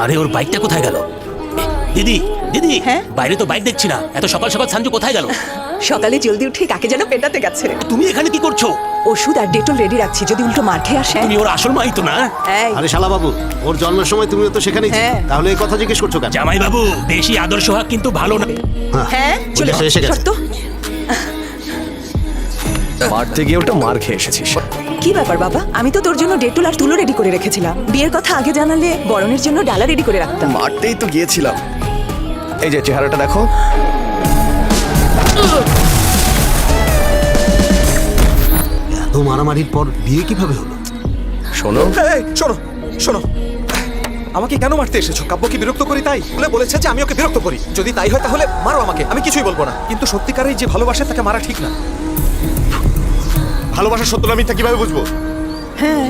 আরে ওর বাইকটা কোথায় গেল? দিদি দিদি, হ্যাঁ? বাইরে তো বাইক দেখছি না, এত সকাল সকাল সঞ্জু কোথায় গেল? সকালে জলদি উঠে কাকে যেন পেটাতে গেছে। তুমি এখানে কি করছো? ওষুধ আর ডেটল রেডি রাখছি, যদি উল্টো মার খেয়ে আসে। তুমি ওর আসল মাই তো না? এই, আরে শালা বাবু, ওর জন্মের সময় তুমিও তো সেখানেই ছিলে। হ্যাঁ। তাহলে এই কথা জিজ্ঞেস করছো কেন? জামাই বাবু, বেশি আদর্শ হওয়া কিন্তু ভালো না। হ্যাঁ চলে ওটা এসে গেছে। শর্ত মারতে গিয়ে ওটা মার খেয়ে এসেছিস। কি ব্যাপার বাবা, আমি তো তোর জন্য ডেটল আর তুলো রেডি করে রেখেছিলাম। বিয়ের কথা আগে জানালে বরণের জন্য ডালা রেডি করে রাখতাম। মারতেই তো গিয়েছিলাম। এই যে চেহারাটা দেখো। এত মারামারির পর বিয়ে কিভাবে হলো? শোনো, এই, শোনো শোনো, আমাকে কেন মারতে এসেছো? কাব্যকে বিরক্ত করি তাই বলেছে যে আমি ওকে বিরক্ত করি। যদি তাই হয় তাহলে মারো আমাকে, আমি কিছুই বলবো না। কিন্তু সত্যিকারের যে ভালোবাসে তাকে মারা ঠিক না। ভালোবাসার সত্য না মিথ্যা কিভাবে বুঝবো? হ্যাঁ